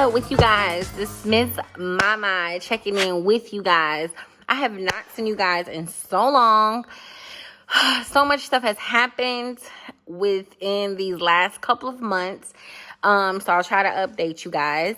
up with you guys? This is Miss Mama checking in with you guys. I have not seen you guys in so long. So much stuff has happened within these last couple of months. So I'll try to update you guys.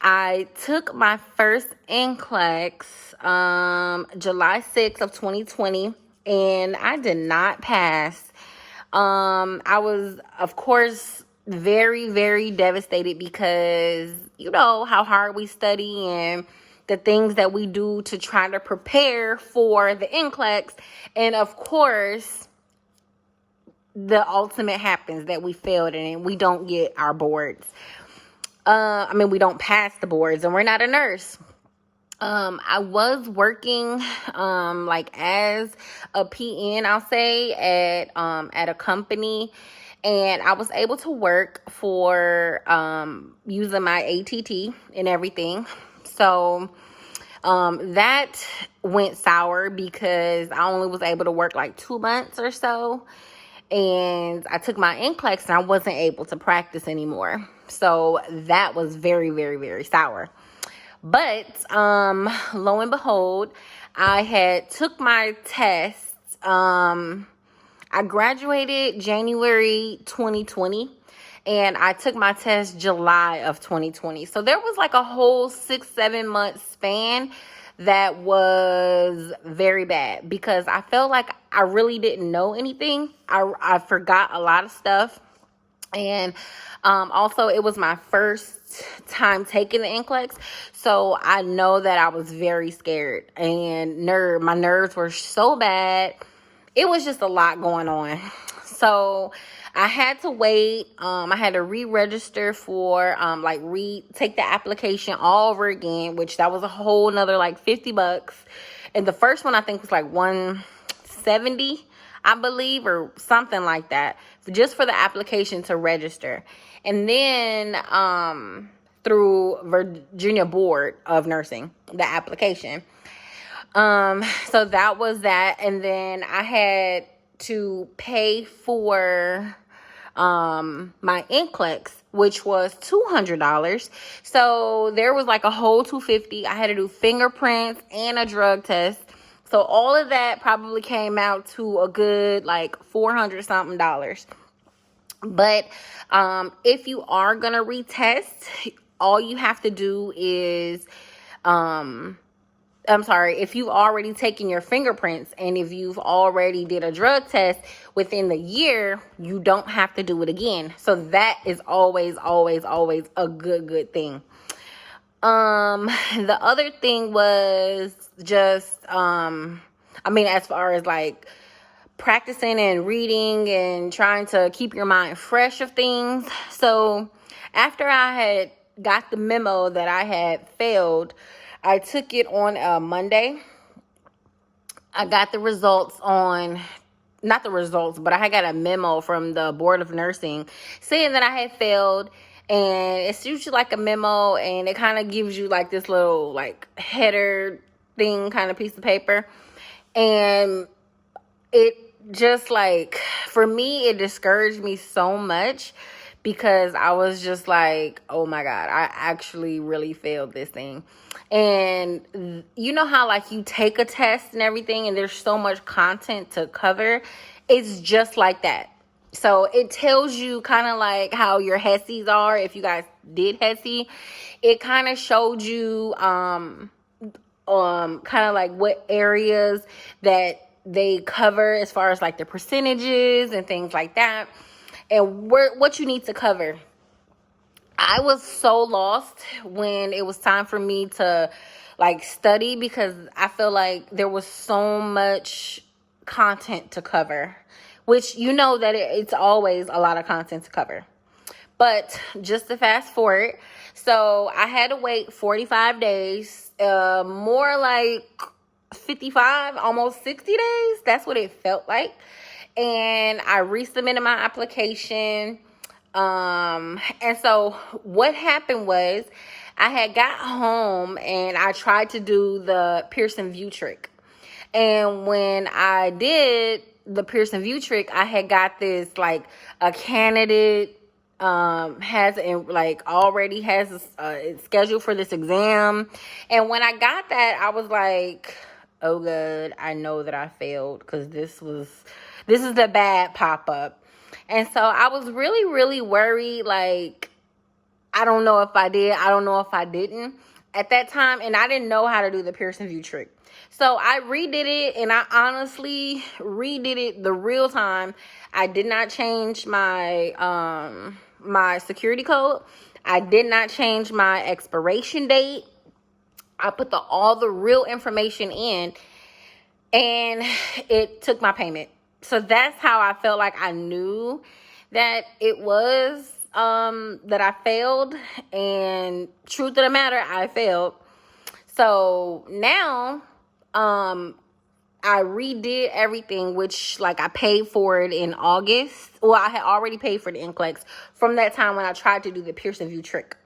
I took my first NCLEX July 6th of 2020, and I did not pass. I was, of course, very, very devastated because you know how hard we study and the things that we do to try to prepare for the NCLEX. And of course, the ultimate happens that we failed and we don't get our boards. We don't pass the boards, and we're not a nurse. I was working as a PN, I'll say, at a company, and I was able to work for using my ATT and everything. So that went sour because I only was able to work like 2 months or so. And I took my NCLEX and I wasn't able to practice anymore. So that was very, very, very sour. But lo and behold, I had took my tests. I graduated January 2020, and I took my test July of 2020. So there was like a whole 6-7 month span that was very bad because I felt like I really didn't know anything. I forgot a lot of stuff. And also, it was my first time taking the NCLEX, so I know that I was very scared, and my nerves were so bad. It was just a lot going on. So I had to wait. I had to re-register for take the application all over again, which that was a whole nother like $50. And the first one I think was like $170, I believe, or something like that, just for the application to register. And then through Virginia Board of Nursing, the application. So that was that. And then I had to pay for my NCLEX, which was $200. So there was like a whole $250. I had to do fingerprints and a drug test. So all of that probably came out to a good like $400 something. But if you are gonna retest, all you have to do is if you've already taken your fingerprints and if you've already did a drug test within the year, you don't have to do it again. So that is always, always, always a good thing. The other thing was just, as far as like practicing and reading and trying to keep your mind fresh of things. So after I had got the memo that I had failed, I took it on a Monday. I got the results not the results, but I got a memo from the Board of Nursing saying that I had failed. And it's usually like a memo, and it kind of gives you like this little like header thing kind of piece of paper. And it just like, for me, it discouraged me so much because I was just like, oh my God, I actually really failed this thing. And you know how like you take a test and everything and there's so much content to cover? It's just like that. So it tells you kind of like how your HESIs are. If you guys did HESI, it kind of showed you kind of like what areas that they cover as far as like the percentages and things like that, and what you need to cover. I was so lost when it was time for me to like study because I feel like there was so much content to cover, which you know that it's always a lot of content to cover. But just to fast forward, so I had to wait 45 days, more like 55, almost 60 days. That's what it felt like. And I resubmitted my application. And so what happened was I had got home and I tried to do the Pearson VUE trick. And when I did the Pearson VUE trick, I had got this like a candidate has like already has it's scheduled for this exam. And when I got that, I was like, oh good, I know that I failed, because this is the bad pop-up. And so I was really, really worried, like, I don't know if I did, I don't know if I didn't at that time, and I didn't know how to do the Pearson VUE trick. So I redid it, and I honestly redid it the real time. I did not change my my security code. I did not change my expiration date. I put all the real information in, and it took my payment. So that's how I felt like I knew that it was that I failed. And truth of the matter, I failed. So now I redid everything, which, like, I paid for it in August. Well, I had already paid for the NCLEX from that time when I tried to do the Pearson VUE trick.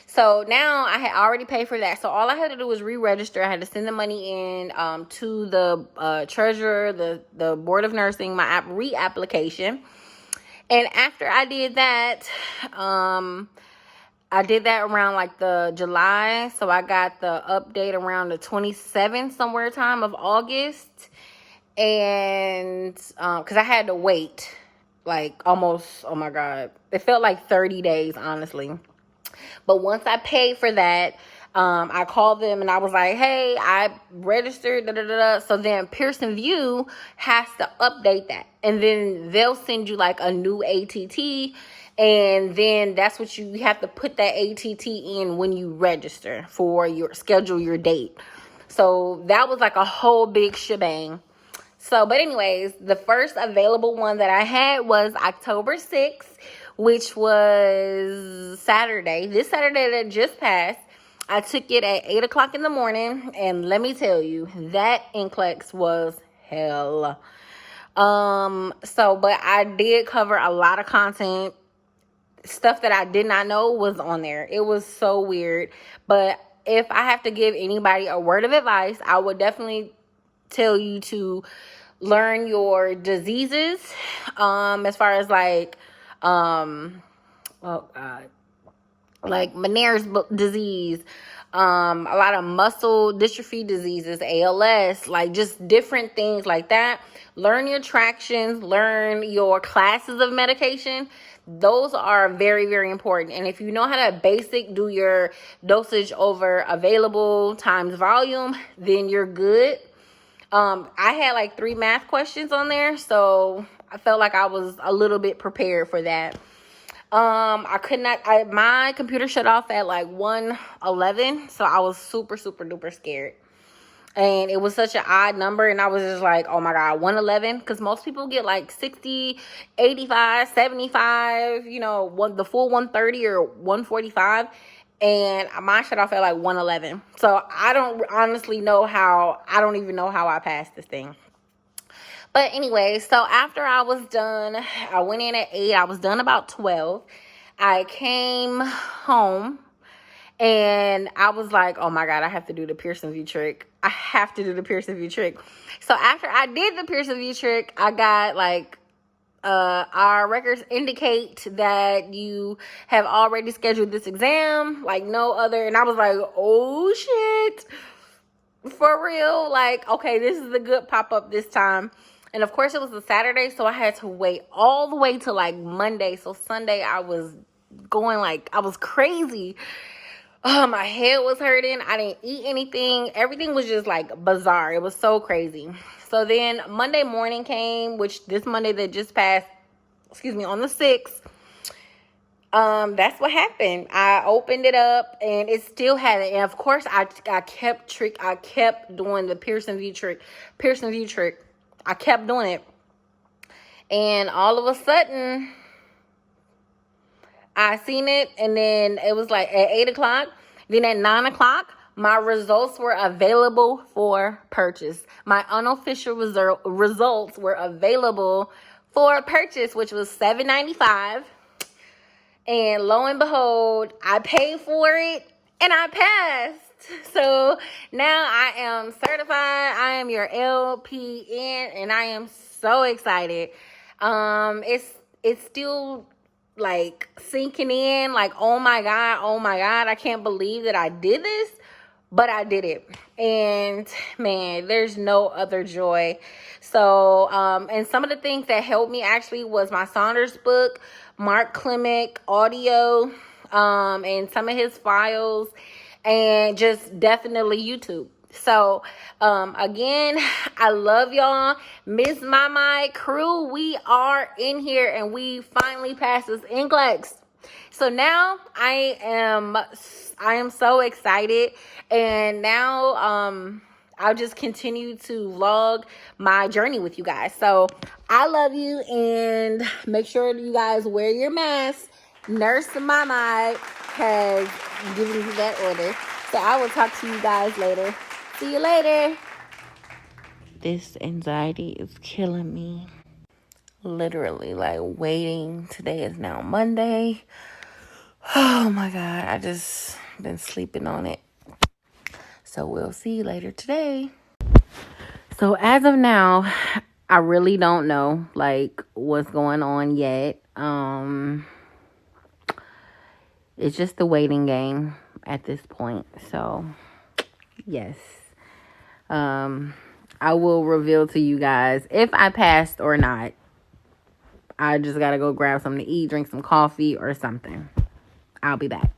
So now I had already paid for that. So all I had to do was re-register. I had to send the money in to the treasurer, the Board of Nursing, my reapplication. And after I did that, I did that around like the July. So I got the update around the 27th somewhere time of August. And because I had to wait like almost, oh my God, it felt like 30 days, honestly. But once I paid for that, I called them and I was like, hey, I registered, da, da, da, da. So then Pearson VUE has to update that. And then they'll send you like a new ATT. And then that's what you have to put that ATT in when you register for schedule your date. So that was like a whole big shebang. So, but anyways, the first available one that I had was October 6th, which was Saturday. This Saturday that just passed. I took it at 8 o'clock in the morning, and let me tell you, that NCLEX was hell. But I did cover a lot of content. Stuff that I did not know was on there. It was so weird. But if I have to give anybody a word of advice, I would definitely tell you to learn your diseases, as far as like like Meniere's disease, a lot of muscle dystrophy diseases, ALS, like just different things like that. Learn your tractions, learn your classes of medication. Those are very, very important. And if you know how to do your dosage over available times volume, then you're good. I had like 3 math questions on there, so I felt like I was a little bit prepared for that. My computer shut off at like 1:11, so I was super, super duper scared. And it was such an odd number, and I was just like, oh my God, 1:11? Because most people get like 60, 85, 75, the full 130 or 145. And mine shut off at like 1:11. So I don't honestly know I don't even know how I passed this thing. But anyway, so after I was done, I went in at 8. I was done about 12. I came home and I was like, oh my God, I have to do the Pearson VUE trick. I have to do the Pearson VUE trick. So after I did the Pearson VUE trick, I got like, our records indicate that you have already scheduled this exam, like no other. And I was like, oh shit, for real? Like, okay, this is a good pop-up this time. And of course it was a Saturday, so I had to wait all the way to like Monday. So Sunday I was going like, I was crazy. Oh, my head was hurting. I didn't eat anything. Everything was just like bizarre. It was so crazy. So then Monday morning came, which this Monday that just passed, on the 6th. That's what happened. I opened it up and it still had it. And of course I kept doing the Pearson VUE trick. I kept doing it. And all of a sudden I seen it, and then it was like at 8 o'clock. Then at 9 o'clock, my results were available for purchase. My unofficial results were available for purchase, which was $7.95. And lo and behold, I paid for it and I passed. So now I am certified. I am your LPN, and I am so excited. It's still like sinking in, like, oh my God, I can't believe that I did this, but I did it. And man, there's no other joy. So, and some of the things that helped me actually was my Saunders book, Mark Clemick audio, and some of his files, and just definitely YouTube. So, again, I love y'all. Miss Mama crew, we are in here and we finally passed this NCLEX. So now I am so excited, and now I'll just continue to vlog my journey with you guys. So I love you, and make sure you guys wear your mask. Nurse Mama has given you that order. So I will talk to you guys later. See you later. This anxiety is killing me. Literally, like, waiting. Today is now Monday. Oh my God, I just been sleeping on it. So we'll see you later today. So as of now, I really don't know like what's going on yet. It's just the waiting game at this point. So yes. I will reveal to you guys if I passed or not. I just gotta go grab something to eat, drink some coffee or something. I'll be back.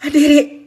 I did it.